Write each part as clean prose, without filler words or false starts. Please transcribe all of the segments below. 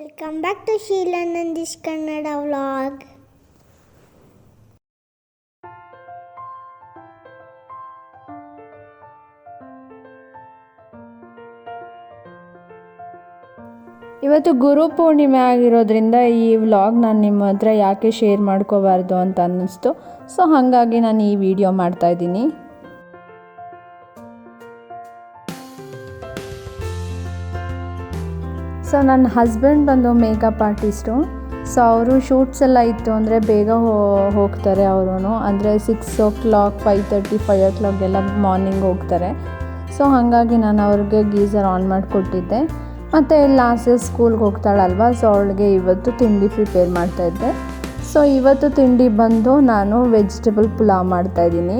Welcome back to Sheila Nandish Kannada vlog. ಇವತ್ತು ಗುರು ಪೂರ್ಣಿಮೆ ಆಗಿರೋದ್ರಿಂದ ಈ ವ್ಲಾಗ್ ನಾನು ನಿಮ್ಮ ಹತ್ರ ಯಾಕೆ ಶೇರ್ ಮಾಡ್ಕೋಬಾರ್ದು ಅಂತ ಅನ್ನಿಸ್ತು. ಸೊ ಹಾಗಾಗಿ ನಾನು ಈ ವಿಡಿಯೋ ಮಾಡ್ತಾಯಿದ್ದೀನಿ. ಸೊ ನನ್ನ ಹಸ್ಬೆಂಡ್ ಬಂದು ಮೇಕಪ್ ಆರ್ಟಿಸ್ಟು. ಸೊ ಅವರು ಶೂಟ್ಸ್ ಎಲ್ಲ ಇತ್ತು ಅಂದರೆ ಬೇಗ ಹೋಗ್ತಾರೆ ಅವರು. ಅಂದರೆ 6 o'clock 5:30 5 o'clock ಎಲ್ಲ ಮಾರ್ನಿಂಗ್ ಹೋಗ್ತಾರೆ. ಸೊ ಹಾಗಾಗಿ ನಾನು ಅವ್ರಿಗೆ ಗೀಸರ್ ಆನ್ ಮಾಡಿಕೊಟ್ಟಿದ್ದೆ. ಮತ್ತು ಲಾಸ್ಟ್ ಸ್ಕೂಲ್ಗೆ ಹೋಗ್ತಾಳಲ್ವ, ಸೊ ಅವಳಿಗೆ ಇವತ್ತು ತಿಂಡಿ ಪ್ರಿಪೇರ್ ಮಾಡ್ತಾಯಿದ್ದೆ. ಸೊ ಇವತ್ತು ತಿಂಡಿ ಬಂದು ನಾನು ವೆಜಿಟೇಬಲ್ ಪುಲಾವ್ ಮಾಡ್ತಾಯಿದ್ದೀನಿ.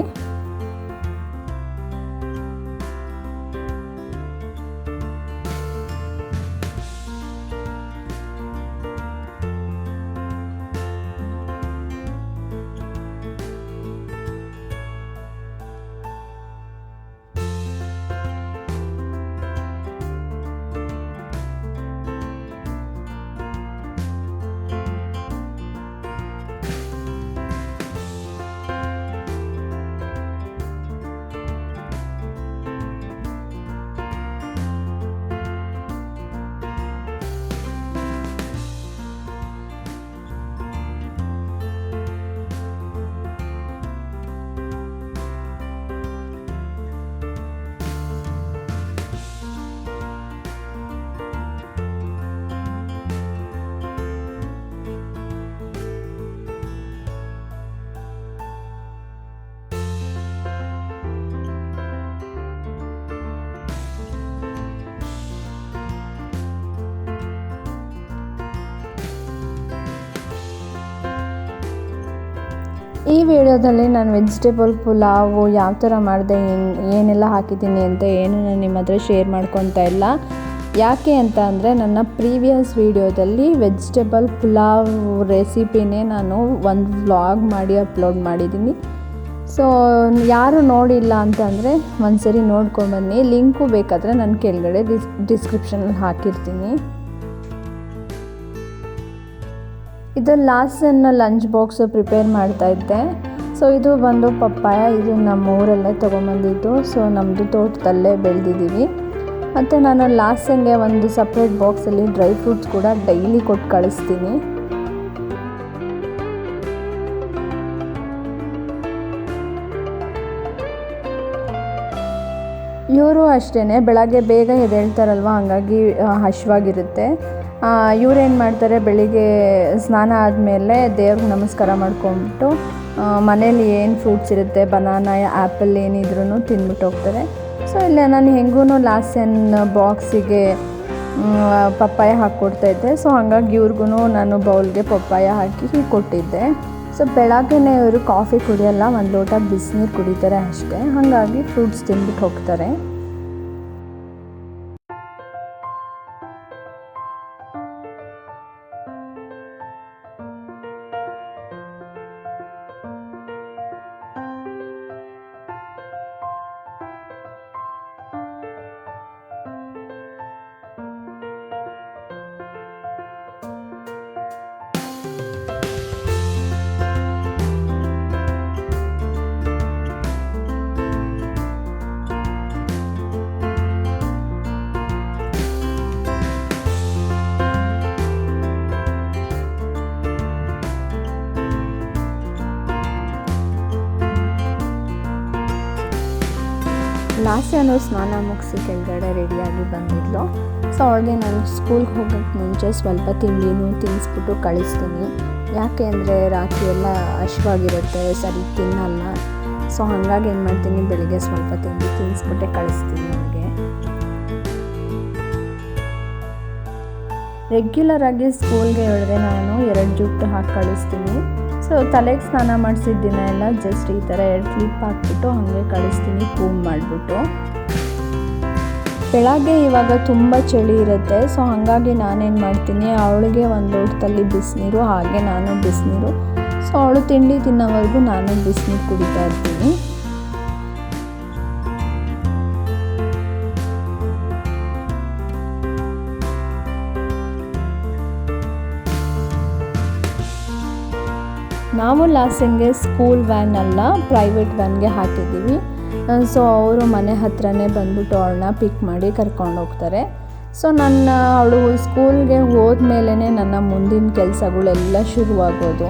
ಈ ವಿಡಿಯೋದಲ್ಲಿ ನಾನು ವೆಜಿಟೇಬಲ್ ಪುಲಾವು ಯಾವ ಥರ ಮಾಡಿದೆ, ಏನೆಲ್ಲ ಹಾಕಿದ್ದೀನಿ ಅಂತ ಏನು ನಾನು ನಿಮ್ಮ ಹತ್ರ ಶೇರ್ ಮಾಡ್ಕೊತಾ ಇಲ್ಲ. ಯಾಕೆ ಅಂತ ಅಂದರೆ ನನ್ನ ಪ್ರೀವಿಯಸ್ ವಿಡಿಯೋದಲ್ಲಿ ವೆಜಿಟೇಬಲ್ ಪುಲಾವ್ ರೆಸಿಪಿನೇ ನಾನು ಒಂದು ವ್ಲಾಗ್ ಮಾಡಿ ಅಪ್ಲೋಡ್ ಮಾಡಿದ್ದೀನಿ. ಸೊ ಯಾರು ನೋಡಿಲ್ಲ ಅಂತಂದರೆ ಒಂದ್ಸರಿ ನೋಡ್ಕೊಂಬನ್ನಿ. ಲಿಂಕು ಬೇಕಾದರೆ ನಾನು ಕೆಳಗಡೆ ಡಿಸ್ಕ್ರಿಪ್ಷನಲ್ಲಿ ಹಾಕಿರ್ತೀನಿ. ಇದು ಲಾಸ್ಟ್ ನನ್ನ ಲಂಚ್ ಬಾಕ್ಸು ಪ್ರಿಪೇರ್ ಮಾಡ್ತಾಯಿದ್ದೆ. ಸೊ ಇದು ಬಂದು ಪಪ್ಪಾಯ. ಇದು ನಮ್ಮ ಊರಲ್ಲೇ ತೊಗೊಂಬಂದಿದ್ದು. ಸೊ ನಮ್ಮದು ತೋಟದಲ್ಲೇ ಬೆಳೆದಿದ್ದೀವಿ. ಮತ್ತು ನಾನು ಲಾಸ್ಟಿಗೆ ಒಂದು ಸಪ್ರೇಟ್ ಬಾಕ್ಸಲ್ಲಿ ಡ್ರೈ ಫ್ರೂಟ್ಸ್ ಕೂಡ ಡೈಲಿ ಕೊಟ್ಟು ಕಳಿಸ್ತೀನಿ. ಇವರು ಅಷ್ಟೇ ಬೆಳಗ್ಗೆ ಬೇಗ ಎದ್ದೇಳ್ತಾರಲ್ವ, ಹಾಗಾಗಿ ಹಶ್ವಾಗಿರುತ್ತೆ. ಇವರೇನು ಮಾಡ್ತಾರೆ, ಬೆಳಿಗ್ಗೆ ಸ್ನಾನ ಆದಮೇಲೆ ದೇವ್ರಿಗೆ ನಮಸ್ಕಾರ ಮಾಡ್ಕೊಂಬಿಟ್ಟು ಮನೇಲಿ ಏನು ಫ್ರೂಟ್ಸ್ ಇರುತ್ತೆ, ಬನಾನಾ ಆ್ಯಪಲ್ ಏನಿದ್ರೂ ತಿಂದ್ಬಿಟ್ಟು ಹೋಗ್ತಾರೆ. ಸೊ ಇಲ್ಲ ನಾನು ಹೆಂಗೂ ಲಾಸ್ಟ್ ಬಾಕ್ಸಿಗೆ ಪಪ್ಪಾಯ ಹಾಕ್ಕೊಡ್ತಾಯಿದ್ದೆ. ಸೊ ಹಾಗಾಗಿ ಇವ್ರಿಗೂ ನಾನು ಬೌಲ್ಗೆ ಪಪ್ಪಾಯ ಹಾಕಿ ಕೊಟ್ಟಿದ್ದೆ. ಸೊ ಬೆಳಗ್ಗೆನೇ ಇವರು ಕಾಫಿ ಕುಡಿಯೋಲ್ಲ, ಒಂದು ಲೋಟ ಬಿಸಿನೀರು ಕುಡಿತಾರೆ ಅಷ್ಟೇ. ಹಾಗಾಗಿ ಫ್ರೂಟ್ಸ್ ತಿಂದ್ಬಿಟ್ಟು ಹೋಗ್ತಾರೆ. ಲಾಸ್ಟ್ ಅನ್ನೋ ಸ್ನಾನ ಮುಗಿಸಿ ಕೆಳಗಡೆ ರೆಡಿಯಾಗಿ ಬಂದಿದ್ಲು. ಸೊ ಅವಳಿಗೆ ನಾನು ಸ್ಕೂಲ್ಗೆ ಹೋಗೋಕ್ಕೆ ಮುಂಚೆ ಸ್ವಲ್ಪ ತಿಂಡಿನೂ ತಿನ್ನಿಸ್ಬಿಟ್ಟು ಕಳಿಸ್ತೀನಿ. ಯಾಕೆ ಅಂದರೆ ರಾತ್ರಿ ಎಲ್ಲ ಹಶ್ವಾಗಿರುತ್ತೆ, ಸರಿ ತಿನ್ನಲ್ಲ. ಸೊ ಹಾಗಾಗಿ ಏನು ಮಾಡ್ತೀನಿ, ಬೆಳಿಗ್ಗೆ ಸ್ವಲ್ಪ ತಿಂಡಿ ತಿನ್ನಿಸ್ಬಿಟ್ಟೆ ಕಳಿಸ್ತೀನಿ ಅವಳಿಗೆ. ರೆಗ್ಯುಲರಾಗಿ ಸ್ಕೂಲ್ಗೆ ಹೇಳಿದ್ರೆ ನಾನು 2 ಜುಟ್ಟು ಹಾಕಿ ಕಳಿಸ್ತೀನಿ. ಸೊ ತಲೆಗೆ ಸ್ನಾನ ಮಾಡಿಸಿದ ದಿನ ಎಲ್ಲ ಜಸ್ಟ್ ಈ ಥರ 2 ಕ್ಲಿಪ್ ಹಾಕ್ಬಿಟ್ಟು ಹಾಗೆ ಕಳಿಸ್ತೀನಿ, ಕೂಮ್ ಮಾಡಿಬಿಟ್ಟು. ಬೆಳಗ್ಗೆ ಇವಾಗ ತುಂಬ ಚಳಿ ಇರುತ್ತೆ. ಸೊ ಹಾಗಾಗಿ ನಾನೇನು ಮಾಡ್ತೀನಿ, ಅವಳಿಗೆ ಒಂದು ಲೋಟದಲ್ಲಿ ಬಿಸಿನೀರು, ಹಾಗೆ ನಾನು ಬಿಸಿನೀರು. ಸೊ ಅವಳು ತಿಂಡಿ ತಿನ್ನೋವರೆಗೂ ನಾನು ಬಿಸಿನೀರು ಕುಡಿತಾ ಇರ್ತೀನಿ. ನಾವು ಲಾಸೆಂಗೆ ಸ್ಕೂಲ್ ವ್ಯಾನ್ ಅಲ್ಲ ಪ್ರೈವೇಟ್ ವ್ಯಾನ್ಗೆ ಹಾಕಿದ್ದೀವಿ. ಸೊ ಅವರು ಮನೆ ಹತ್ರನೇ ಬಂದ್ಬಿಟ್ಟು ಅವಳನ್ನ ಪಿಕ್ ಮಾಡಿ ಕರ್ಕೊಂಡು ಹೋಗ್ತಾರೆ. ಸೊ ಅವಳು ಸ್ಕೂಲ್ಗೆ ಹೋದ್ಮೇಲೆ ನನ್ನ ಮುಂದಿನ ಕೆಲಸಗಳೆಲ್ಲ ಶುರುವಾಗೋದು.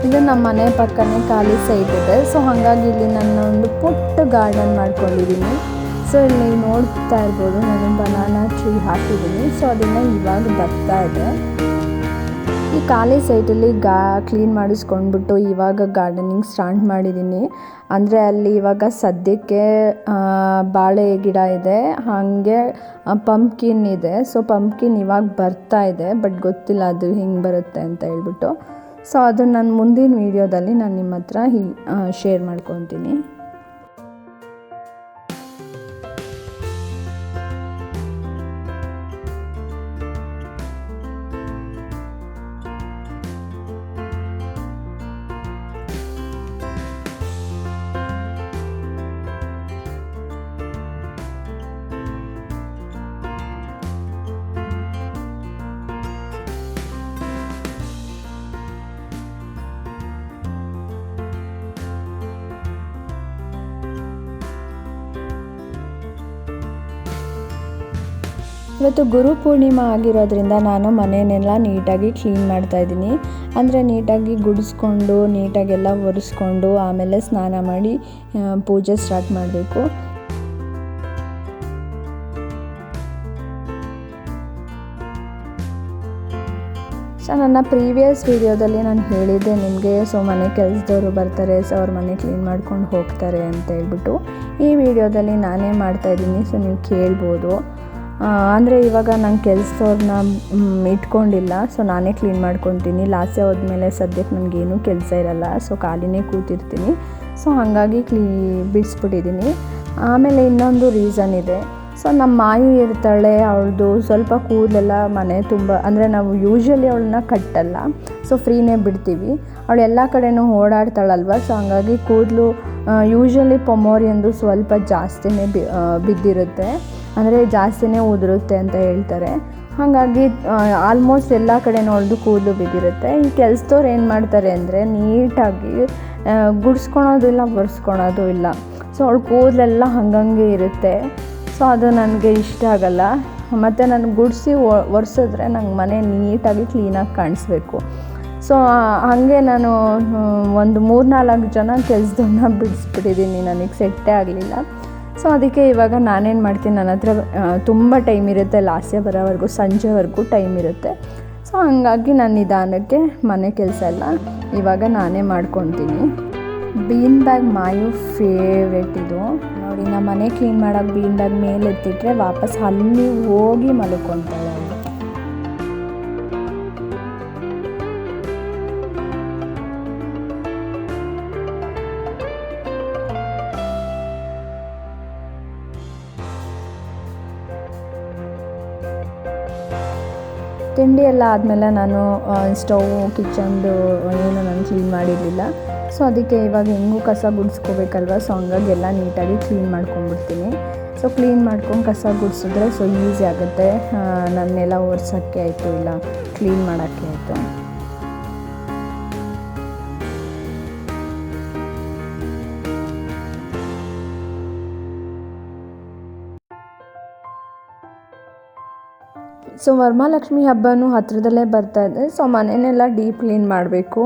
ಇದು ನಮ್ಮ ಮನೆ ಪಕ್ಕನೇ ಖಾಲಿ ಸೈಟ್ ಇದೆ. ಸೊ ಹಾಗಾಗಿ ಇಲ್ಲಿ ನನ್ನ ಒಂದು ಪುಟ್ಟ ಗಾರ್ಡನ್ ಮಾಡ್ಕೊಂಡಿದ್ದೀನಿ. ಸೊ ಇಲ್ಲಿ ನೀವು ನೋಡ್ತಾ ಇರ್ಬೋದು, ನಾನು ಬನಾನಾ ಟ್ರೀ ಹಾಕಿದ್ದೀನಿ. ಸೊ ಅದನ್ನು ಇವಾಗ ಬರ್ತಾ ಇದೆ. ಈ ಖಾಲಿ ಸೈಟಲ್ಲಿ ಕ್ಲೀನ್ ಮಾಡಿಸ್ಕೊಂಡ್ಬಿಟ್ಟು ಇವಾಗ ಗಾರ್ಡನಿಂಗ್ ಸ್ಟಾರ್ಟ್ ಮಾಡಿದ್ದೀನಿ. ಅಂದರೆ ಅಲ್ಲಿ ಇವಾಗ ಸದ್ಯಕ್ಕೆ ಬಾಳೆ ಗಿಡ ಇದೆ, ಹಾಗೆ ಪಂಪ್ಕಿನ್ ಇದೆ. ಸೊ ಪಂಪ್ಕಿನ್ ಇವಾಗ ಬರ್ತಾ ಇದೆ, ಬಟ್ ಗೊತ್ತಿಲ್ಲ ಅದು ಹೆಂಗೆ ಬರುತ್ತೆ ಅಂತ ಹೇಳ್ಬಿಟ್ಟು. ಸೊ ಅದು ನಾನು ಮುಂದಿನ ವೀಡಿಯೋದಲ್ಲಿ ನಾನು ನಿಮ್ಮ ಹತ್ರ ಶೇರ್ ಮಾಡ್ಕೊತೀನಿ. ಇವತ್ತು ಗುರು ಪೂರ್ಣಿಮಾ ಆಗಿರೋದ್ರಿಂದ ನಾನು ಮನೆಯನ್ನೆಲ್ಲ ನೀಟಾಗಿ ಕ್ಲೀನ್ ಮಾಡ್ತಾಯಿದ್ದೀನಿ. ಅಂದರೆ ನೀಟಾಗಿ ಗುಡಿಸ್ಕೊಂಡು ನೀಟಾಗೆಲ್ಲ ಒರೆಸ್ಕೊಂಡು ಆಮೇಲೆ ಸ್ನಾನ ಮಾಡಿ ಪೂಜೆ ಸ್ಟಾರ್ಟ್ ಮಾಡಬೇಕು. ಸೊ ನನ್ನ ಪ್ರೀವಿಯಸ್ ವೀಡಿಯೋದಲ್ಲಿ ನಾನು ಹೇಳಿದ್ದೆ ನಿಮಗೆ, ಸೊ ಮನೆ ಕೆಲಸದವರು ಬರ್ತಾರೆ, ಸೊ ಅವ್ರ ಮನೆ ಕ್ಲೀನ್ ಮಾಡ್ಕೊಂಡು ಹೋಗ್ತಾರೆ ಅಂತ ಹೇಳ್ಬಿಟ್ಟು. ಈ ವಿಡಿಯೋದಲ್ಲಿ ನಾನೇ ಮಾಡ್ತಾಯಿದ್ದೀನಿ. ಸೊ ನೀವು ಕೇಳ್ಬೋದು. ಅಂದರೆ ಇವಾಗ ನಾನು ಕೆಲಸದವ್ರನ್ನ ಇಟ್ಕೊಂಡಿಲ್ಲ, ಸೊ ನಾನೇ ಕ್ಲೀನ್ ಮಾಡ್ಕೊತೀನಿ. ಲಾಸೆ ಹೋದ್ಮೇಲೆ ಸದ್ಯಕ್ಕೆ ನನಗೇನೂ ಕೆಲಸ ಇರಲ್ಲ, ಸೊ ಖಾಲಿನೇ ಕೂತಿರ್ತೀನಿ. ಸೊ ಹಾಗಾಗಿ ಬಿಡಿಸ್ಬಿಟ್ಟಿದ್ದೀನಿ. ಆಮೇಲೆ ಇನ್ನೊಂದು ರೀಸನ್ ಇದೆ. ಸೊ ನಮ್ಮ ಮಾಯಿ ಇರ್ತಾಳೆ, ಅವಳದು ಸ್ವಲ್ಪ ಕೂದಲೆಲ್ಲ ಮನೆ ತುಂಬ, ಅಂದರೆ ನಾವು ಯೂಶ್ವಲಿ ಅವಳನ್ನ ಕಟ್ಟಲ್ಲ, ಸೊ ಫ್ರೀನೇ ಬಿಡ್ತೀವಿ. ಅವಳು ಎಲ್ಲ ಕಡೆನೂ ಓಡಾಡ್ತಾಳಲ್ವ, ಸೊ ಹಂಗಾಗಿ ಕೂದಲು ಯೂಶ್ವಲಿ ಪೊಮೋರಿಯಂದು ಸ್ವಲ್ಪ ಜಾಸ್ತಿನೇ ಬಿದ್ದಿರುತ್ತೆ, ಅಂದರೆ ಜಾಸ್ತಿನೇ ಉದುರುತ್ತೆ ಅಂತ ಹೇಳ್ತಾರೆ. ಹಾಗಾಗಿ ಆಲ್ಮೋಸ್ಟ್ ಎಲ್ಲ ಕಡೆ ಅವಳದು ಕೂದಲು ಬಿದ್ದಿರುತ್ತೆ. ಈ ಕೆಲಸದವ್ರು ಏನು ಮಾಡ್ತಾರೆ ಅಂದರೆ ನೀಟಾಗಿ ಗುಡಿಸ್ಕೊಳೋದು ಇಲ್ಲ, ಒರೆಸ್ಕೊಳೋದು ಇಲ್ಲ. ಸೊ ಅವಳು ಕೂದಲೆಲ್ಲ ಹಂಗಂಗೆ ಇರುತ್ತೆ. ಸೊ ಅದು ನನಗೆ ಇಷ್ಟ ಆಗಲ್ಲ. ಮತ್ತು ನಾನು ಗುಡಿಸಿ ಒರೆಸಿದ್ರೆ ನಂಗೆ ಮನೆ ನೀಟಾಗಿ ಕ್ಲೀನಾಗಿ ಕಾಣಿಸ್ಬೇಕು. ಸೊ ಹಾಗೆ ನಾನು ಒಂದು 3-4 ಜನ ಕೆಲಸದವ್ರನ್ನ ಬಿಡಿಸ್ಬಿಟ್ಟಿದ್ದೀನಿ, ನನಗೆ ಸೆಟ್ಟೇ ಆಗಲಿಲ್ಲ. ಸೊ ಅದಕ್ಕೆ ಇವಾಗ ನಾನೇನು ಮಾಡ್ತೀನಿ, ನನ್ನ ಹತ್ರ ತುಂಬ ಟೈಮ್ ಇರುತ್ತೆ, ಲಾಸ್ಯ ಬರೋವರೆಗೂ ಸಂಜೆವರೆಗೂ ಟೈಮ್ ಇರುತ್ತೆ. ಸೊ ಹಂಗಾಗಿ ನಾನು ನಿಧಾನಕ್ಕೆ ಮನೆ ಕೆಲಸ ಎಲ್ಲ ಇವಾಗ ನಾನೇ ಮಾಡ್ಕೊತೀನಿ. ಬೀನ್ ಬ್ಯಾಗ್ ಮಾಯು ಫೇವ್ರೆಟ್ ಇದು ನೋಡಿ. ನಮ್ಮ ಮನೆ ಕ್ಲೀನ್ ಮಾಡೋಕ್ಕೆ ಬೀನ್ ಬ್ಯಾಗ್ ಮೇಲೆ ಎತ್ತಿಟ್ರೆ ವಾಪಸ್ ಅಲ್ಲಿ ಹೋಗಿ ಮಲ್ಕೊತಾಳೆ. ತಿಂಡಿ ಎಲ್ಲ ಆದಮೇಲೆ ನಾನು ಸ್ಟವ್ ಕಿಚನ್ದು ಏನು ನಾನು ಕ್ಲೀನ್ ಮಾಡಿರಲಿಲ್ಲ. ಸೊ ಅದಕ್ಕೆ ಇವಾಗ ಹೆಂಗೂ ಕಸ ಗುಡಿಸ್ಕೋಬೇಕಲ್ವ, ಸೊ ಹಂಗಾಗಿ ಎಲ್ಲ ನೀಟಾಗಿ ಕ್ಲೀನ್ ಮಾಡ್ಕೊಂಡ್ಬಿಡ್ತೀನಿ. ಸೊ ಕ್ಲೀನ್ ಮಾಡ್ಕೊಂಡು ಕಸ ಗುಡಿಸಿದ್ರೆ ಸೊ ಈಸಿ ಆಗುತ್ತೆ, ನನ್ನೆಲ್ಲ ಒರೆಸೋಕ್ಕೆ ಆಯಿತು, ಇಲ್ಲ ಕ್ಲೀನ್ ಮಾಡೋಕ್ಕೆ ಆಯಿತು. ಸೊ ವರಮಹಾಲಕ್ಷ್ಮಿ ಹಬ್ಬನೂ ಹತ್ತಿರದಲ್ಲೇ ಬರ್ತಾ ಇದೆ. ಸೊ ಮನೆಯೆಲ್ಲ ಡೀಪ್ ಕ್ಲೀನ್ ಮಾಡಬೇಕು.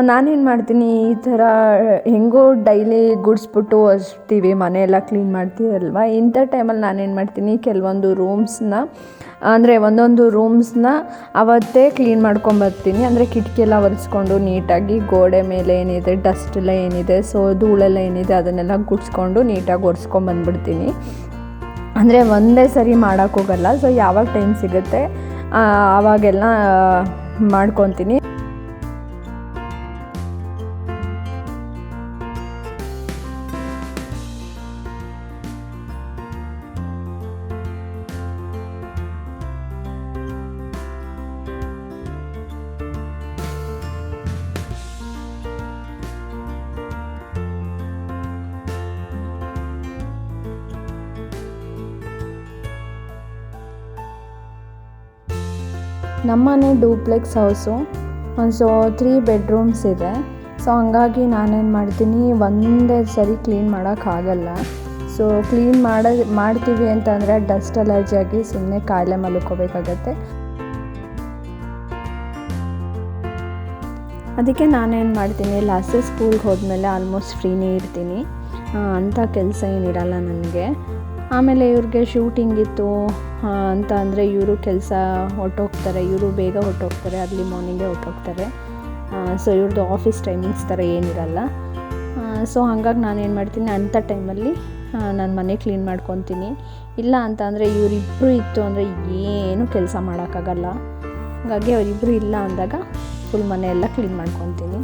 ನಾನೇನು ಮಾಡ್ತೀನಿ, ಈ ಥರ ಹೆಂಗೋ ಡೈಲಿ ಗುಡಿಸ್ಬಿಟ್ಟು ಒರೆಸ್ತೀವಿ, ಮನೆಯೆಲ್ಲ ಕ್ಲೀನ್ ಮಾಡ್ತೀವಲ್ವ. ಇಂಥ ಟೈಮಲ್ಲಿ ನಾನೇನು ಮಾಡ್ತೀನಿ, ಕೆಲವೊಂದು ರೂಮ್ಸ್ನ ಅಂದರೆ ಒಂದೊಂದು ರೂಮ್ಸ್ನ ಅವತ್ತೇ ಕ್ಲೀನ್ ಮಾಡ್ಕೊಂಬರ್ತೀನಿ. ಅಂದರೆ ಕಿಟಕಿ ಎಲ್ಲ ಒರೆಸ್ಕೊಂಡು ನೀಟಾಗಿ ಗೋಡೆ ಮೇಲೆ ಏನಿದೆ ಡಸ್ಟ್ ಎಲ್ಲ ಏನಿದೆ, ಸೊ ಧೂಳೆಲ್ಲ ಏನಿದೆ ಅದನ್ನೆಲ್ಲ ಗುಡಿಸ್ಕೊಂಡು ನೀಟಾಗಿ ಒರೆಸ್ಕೊಂಬಂದ್ಬಿಡ್ತೀನಿ. ಅಂದರೆ ಒಂದೇ ಸರಿ ಮಾಡೋಕ್ಕೋಗಲ್ಲ. ಸೊ ಯಾವಾಗ ಟೈಮ್ ಸಿಗುತ್ತೆ ಆವಾಗೆಲ್ಲ ಮಾಡ್ಕೊತೀನಿ. ನಮ್ಮನೆ ಡೂಪ್ಲೆಕ್ಸ್ ಹೌಸು. ಸೊ 3 ಬೆಡ್ರೂಮ್ಸ್ ಇದೆ. ಸೊ ಹಂಗಾಗಿ ನಾನೇನು ಮಾಡ್ತೀನಿ, ಒಂದೇ ಸರಿ ಕ್ಲೀನ್ ಮಾಡೋಕ್ಕಾಗಲ್ಲ. ಸೊ ಕ್ಲೀನ್ ಮಾಡ್ತೀವಿ ಅಂತಂದರೆ ಡಸ್ಟ್ ಅಲರ್ಜಿ ಆಗಿ ಸುಮ್ಮನೆ ಕಾಯಿಲೆ ಮಲ್ಕೋಬೇಕಾಗತ್ತೆ. ಅದಕ್ಕೆ ನಾನೇನು ಮಾಡ್ತೀನಿ, ಲಾಸ್ಟ್ ಸ್ಕೂಲ್ಗೆ ಹೋದ್ಮೇಲೆ ಆಲ್ಮೋಸ್ಟ್ ಫ್ರೀನೇ ಇರ್ತೀನಿ, ಅಂಥ ಕೆಲಸ ಏನಿರಲ್ಲ ನನಗೆ. ಆಮೇಲೆ ಇವ್ರಿಗೆ ಶೂಟಿಂಗ್ ಇತ್ತು ಅಂತ ಅಂದರೆ ಇವರು ಕೆಲಸ ಹೊರಟೋಗ್ತಾರೆ, ಇವರು ಬೇಗ ಹೊರಟೋಗ್ತಾರೆ, ಅರ್ಲಿ ಮಾರ್ನಿಂಗೇ ಹೊರಟೋಗ್ತಾರೆ. ಸೊ ಇವ್ರದ್ದು ಆಫೀಸ್ ಟೈಮಿಂಗ್ಸ್ ಥರ ಏನಿರಲ್ಲ. ಸೊ ಹಾಗಾಗಿ ನಾನೇನು ಮಾಡ್ತೀನಿ, ಅಂಥ ಟೈಮಲ್ಲಿ ನಾನು ಮನೆ ಕ್ಲೀನ್ ಮಾಡ್ಕೊತೀನಿ. ಇಲ್ಲ ಅಂತ ಅಂದರೆ ಇವರಿಬ್ಬರು ಇತ್ತು ಅಂದರೆ ಏನೂ ಕೆಲಸ ಮಾಡೋಕ್ಕಾಗಲ್ಲ. ಹಾಗಾಗಿ ಅವರಿಬ್ಬರು ಇಲ್ಲ ಅಂದಾಗ ಫುಲ್ ಮನೆಯೆಲ್ಲ ಕ್ಲೀನ್ ಮಾಡ್ಕೊತೀನಿ.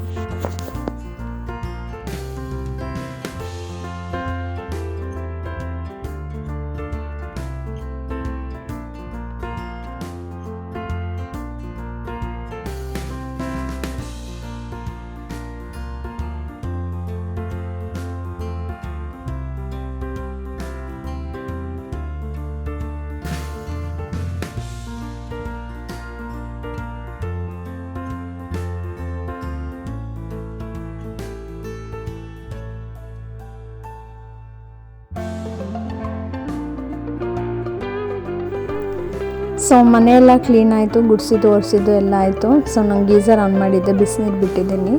ಸೊ ಮನೆಯೆಲ್ಲ ಕ್ಲೀನ್ ಆಯಿತು, ಗುಡಿಸಿದ್ದು ಒರೆಸಿದ್ದು ಎಲ್ಲ ಆಯಿತು. ಸೊ ನಂಗೆ ಗೀಝರ್ ಆನ್ ಮಾಡಿದ್ದೆ, ಬಿಸಿನೀರು ಬಿಟ್ಟಿದ್ದೀನಿ.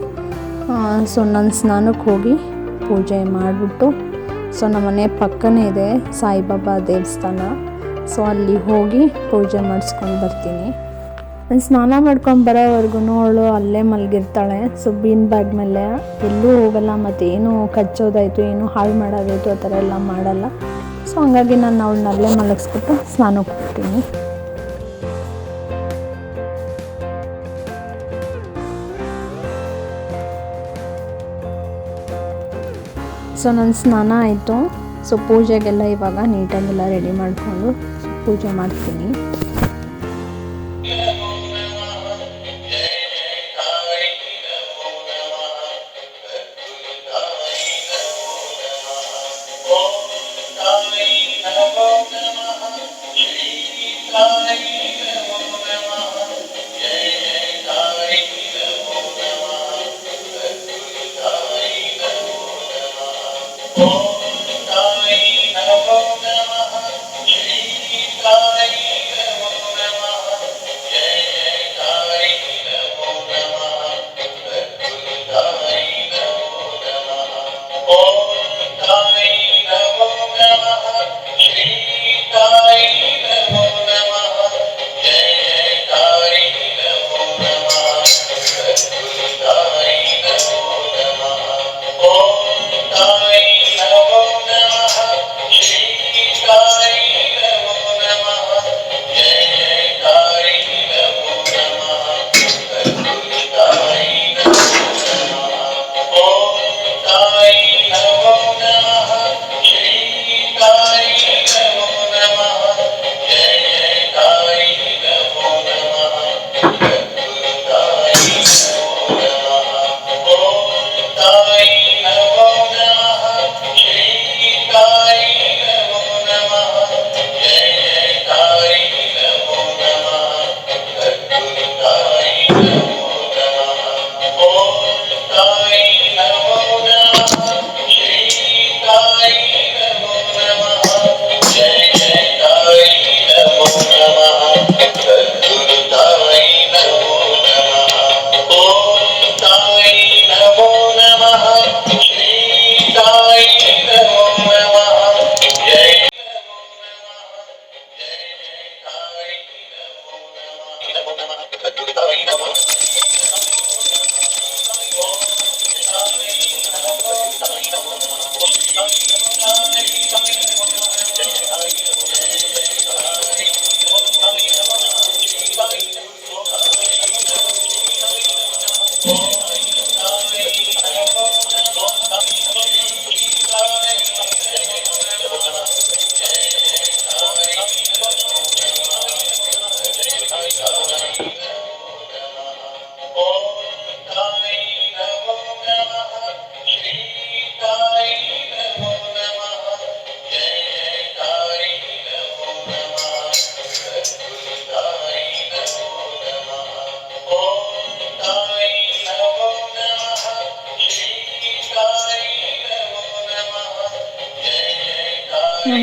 ಸೊ ನಾನು ಸ್ನಾನಕ್ಕೆ ಹೋಗಿ ಪೂಜೆ ಮಾಡಿಬಿಟ್ಟು, ಸೊ ನಮ್ಮ ಮನೆ ಪಕ್ಕನೇ ಇದೆ ಸಾಯಿಬಾಬಾ ದೇವಸ್ಥಾನ. ಸೊ ಅಲ್ಲಿ ಹೋಗಿ ಪೂಜೆ ಮಾಡಿಸ್ಕೊಂಡು ಬರ್ತೀನಿ. ನಾನು ಸ್ನಾನ ಮಾಡ್ಕೊಂಡು ಬರೋವರೆಗೂ ಅವಳು ಅಲ್ಲೇ ಮಲಗಿರ್ತಾಳೆ. ಸೊ ಬೀನ್ ಬ್ಯಾಗ್ ಮೇಲೆ ಎಲ್ಲೂ ಹೋಗಲ್ಲ, ಮತ್ತು ಏನು ಕಚ್ಚೋದಾಯಿತು ಏನು ಹಾಳು ಮಾಡೋದಾಯಿತು ಆ ಥರ ಎಲ್ಲ ಮಾಡಲ್ಲ. ಸೊ ಹಂಗಾಗಿ ನಾನು ಅವಳನ್ನ ಅಲ್ಲೇ ಮಲಗಿಸ್ಬಿಟ್ಟು ಸ್ನಾನಕ್ಕೆ ಹೋಗ್ತೀನಿ. ಸೊ ನನ್ನ ಸ್ನಾನ ಆಯಿತು. ಸೊ ಪೂಜೆಗೆಲ್ಲ ಇವಾಗ ನೀಟಾಗೆಲ್ಲ ರೆಡಿ ಮಾಡಿಕೊಂಡು ಪೂಜೆ ಮಾಡ್ತೀನಿ.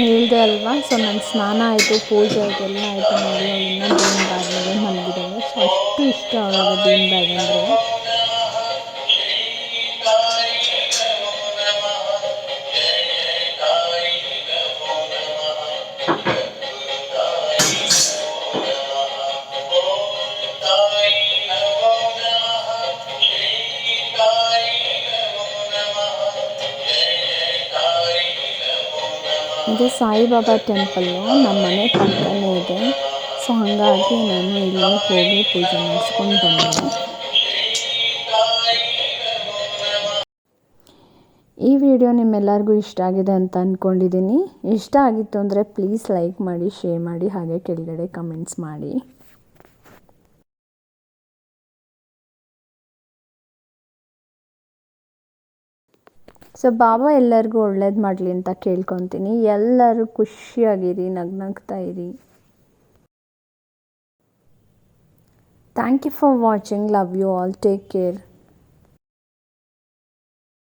ಹೇಳಿದೆ ಅಲ್ವಾ, ಸೊ ನನ್ನ ಸ್ನಾನ ಆಯಿತು, ಪೂಜೆ ಆಯಿತು, ಎಲ್ಲ ಆಯಿತು. ನೋಡಿ ಅವಳನ್ನ ಬೀನ್ ಬ್ಯಾಗ್ ಮೇಲೆ ಮಲಗಿದ್ದಾಳೆ. ಸೊ ಅಷ್ಟು ಇಷ್ಟ ಅವಳಿಗೆ ಬೀನ್ ಬ್ಯಾಗ್ ಅಂದರೆ. ಇದು ಸಾಯಿಬಾಬಾ ಟೆಂಪಲ್ಲು ನಮ್ಮ ಮನೆ ಪಕ್ಕನೇ ಇದೆ. ಸೊ ಹಾಗಾಗಿ ನಾನು ಇಲ್ಲಿ ಹೋಗಿ ಪೂಜೆ ಮಾಡಿಸ್ಕೊಂಡು ಬಂದೆ. ಈ ವಿಡಿಯೋ ನಿಮ್ಮೆಲ್ಲರಿಗೂ ಇಷ್ಟ ಆಗಿದೆ ಅಂತ ಅಂದ್ಕೊಂಡಿದ್ದೀನಿ. ಇಷ್ಟ ಆಗಿತ್ತು ಅಂದರೆ ಪ್ಲೀಸ್ ಲೈಕ್ ಮಾಡಿ, ಶೇರ್ ಮಾಡಿ, ಹಾಗೆ ಕೆಳಗಡೆ ಕಮೆಂಟ್ಸ್ ಮಾಡಿ. ಸೊ ಬಾಬಾ ಎಲ್ಲರಿಗೂ ಒಳ್ಳೇದು ಮಾಡಲಿ ಅಂತ ಕೇಳ್ಕೊತೀನಿ. ಎಲ್ಲರೂ ಖುಷಿಯಾಗಿರಿ, ನಗ್ನಗ್ತಾ ಇರಿ. Thank you for watching. Love you all. Take care.